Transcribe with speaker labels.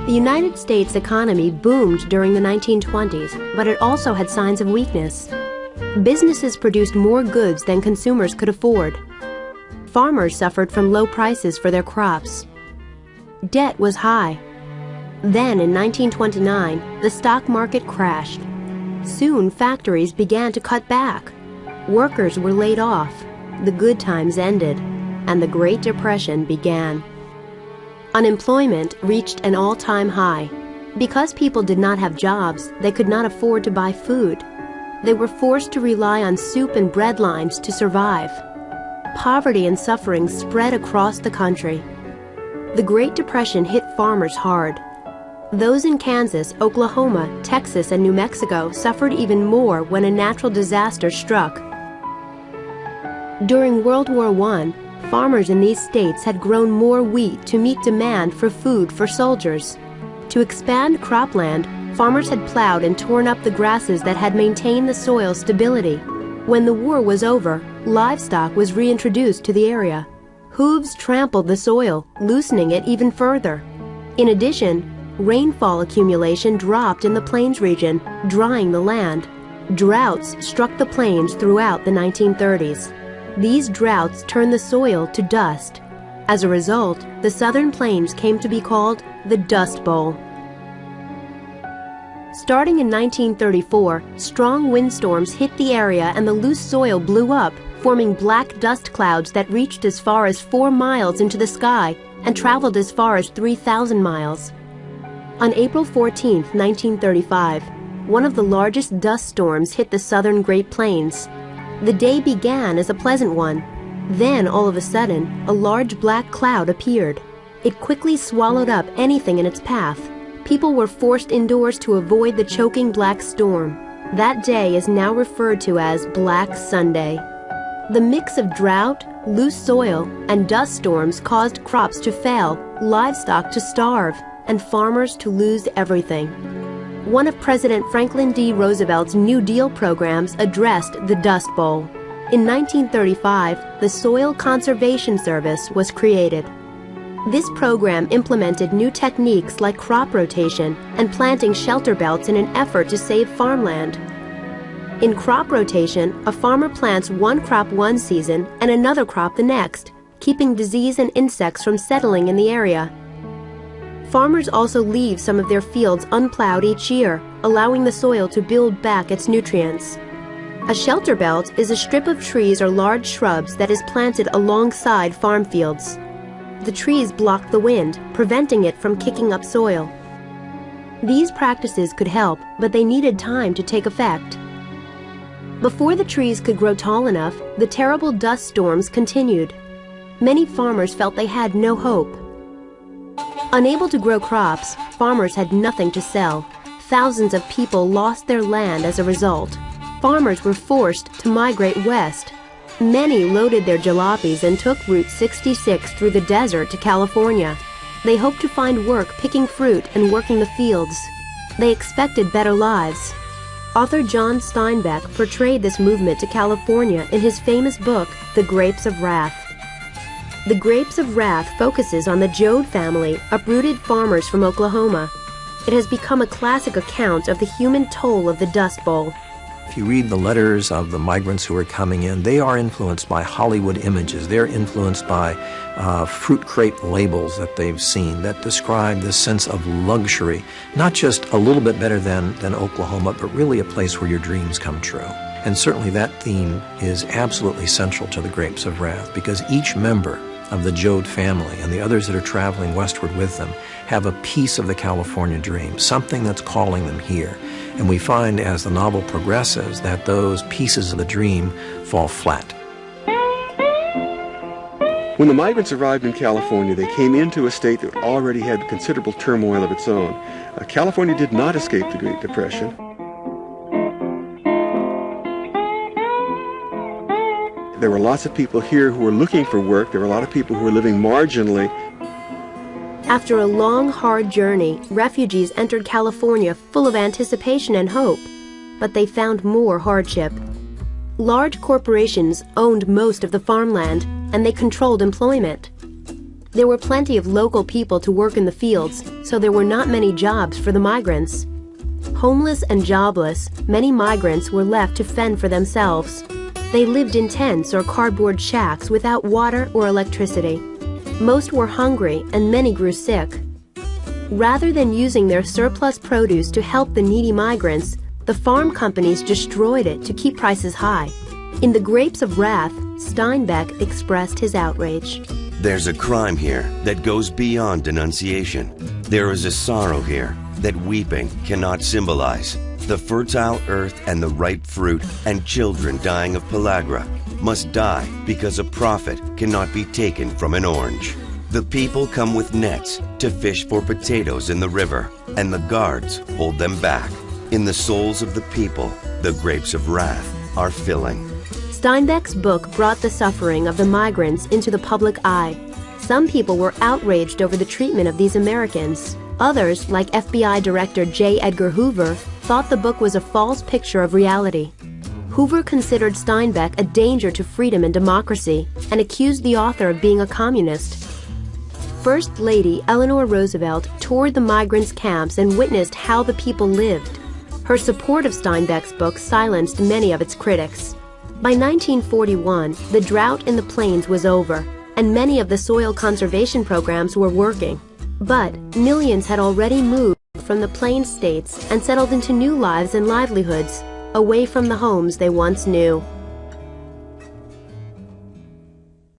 Speaker 1: The United States economy boomed during the 1920s, but it also had signs of weakness. Businesses produced more goods than consumers could afford. Farmers suffered from low prices for their crops. Debt was high. Then, in 1929, the stock market crashed. Soon, factories began to cut back. Workers were laid off. The good times ended, and the Great Depression began. Unemployment reached an all-time high. Because people did not have jobs, they could not afford to buy food. They were forced to rely on soup and bread lines to survive. Poverty and suffering spread across the country. The Great Depression hit farmers hard. Those in Kansas, Oklahoma, Texas, and New Mexico suffered even more when a natural disaster struck. During World War I, farmers in these states had grown more wheat to meet demand for food for soldiers. To expand cropland, farmers had plowed and torn up the grasses that had maintained the soil's stability. When the war was over, livestock was reintroduced to the area. Hooves trampled the soil, loosening it even further. In addition, rainfall accumulation dropped in the plains region, drying the land. Droughts struck the plains throughout the 1930s. These droughts turned the soil to dust. As a result, the southern plains came to be called the Dust Bowl. Starting in 1934, strong windstorms hit the area and the loose soil blew up, forming black dust clouds that reached as far as 4 miles into the sky and traveled as far as 3,000 miles. On April 14, 1935, one of the largest dust storms hit the southern Great Plains. The day began as a pleasant one. Then, all of a sudden, a large black cloud appeared. It quickly swallowed up anything in its path. People were forced indoors to avoid the choking black storm. That day is now referred to as Black Sunday. The mix of drought, loose soil, and dust storms caused crops to fail, livestock to starve, and farmers to lose everything. One of President Franklin D. Roosevelt's New Deal programs addressed the Dust Bowl. In 1935, the Soil Conservation Service was created. This program implemented new techniques like crop rotation and planting shelter belts in an effort to save farmland. In crop rotation, a farmer plants one crop one season and another crop the next, keeping disease and insects from settling in the area. Farmers also leave some of their fields unplowed each year, allowing the soil to build back its nutrients. A shelter belt is a strip of trees or large shrubs that is planted alongside farm fields. The trees block the wind, preventing it from kicking up soil. These practices could help, but they needed time to take effect. Before the trees could grow tall enough, the terrible dust storms continued. Many farmers felt they had no hope. Unable to grow crops, farmers had nothing to sell. Thousands of people lost their land as a result. Farmers were forced to migrate west. Many loaded their jalopies and took Route 66 through the desert to California. They hoped to find work picking fruit and working the fields. They expected better lives. Author John Steinbeck portrayed this movement to California in his famous book, The Grapes of Wrath. The Grapes of Wrath focuses on the Joad family, uprooted farmers from Oklahoma. It has become a classic account of the human toll of the Dust Bowl.
Speaker 2: If you read the letters of the migrants who are coming in, they are influenced by Hollywood images. They're influenced by fruit crate labels that they've seen that describe this sense of luxury, not just a little bit better than Oklahoma, but really a place where your dreams come true. And certainly that theme is absolutely central to the Grapes of Wrath, because each member of the Joad family and the others that are traveling westward with them have a piece of the California dream, something that's calling them here. And we find as the novel progresses that those pieces of the dream fall flat.
Speaker 3: When the migrants arrived in California, they came into a state that already had considerable turmoil of its own. California did not escape the Great Depression. There were lots of people here who were looking for work. There were a lot of people who were living marginally.
Speaker 1: After a long, hard journey, refugees entered California full of anticipation and hope, but they found more hardship. Large corporations owned most of the farmland, and they controlled employment. There were plenty of local people to work in the fields, so there were not many jobs for the migrants. Homeless and jobless, many migrants were left to fend for themselves. They lived in tents or cardboard shacks without water or electricity. Most were hungry and many grew sick. Rather than using their surplus produce to help the needy migrants, the farm companies destroyed it to keep prices high. In The Grapes of Wrath, Steinbeck expressed his outrage.
Speaker 4: There's a crime here that goes beyond denunciation. There is a sorrow here that weeping cannot symbolize. The fertile earth and the ripe fruit and children dying of pellagra must die because a profit cannot be taken from an orange. The people come with nets to fish for potatoes in the river, and the guards hold them back. In the souls of the people, the grapes of wrath are filling.
Speaker 1: Steinbeck's book brought the suffering of the migrants into the public eye. Some people were outraged over the treatment of these Americans. Others, like FBI Director J. Edgar Hoover, thought the book was a false picture of reality. Hoover considered Steinbeck a danger to freedom and democracy and accused the author of being a communist. First Lady Eleanor Roosevelt toured the migrants' camps and witnessed how the people lived. Her support of Steinbeck's book silenced many of its critics. By 1941, the drought in the plains was over, and many of the soil conservation programs were working. But millions had already moved from the plain states and settled into new lives and livelihoods, away from the homes they once knew.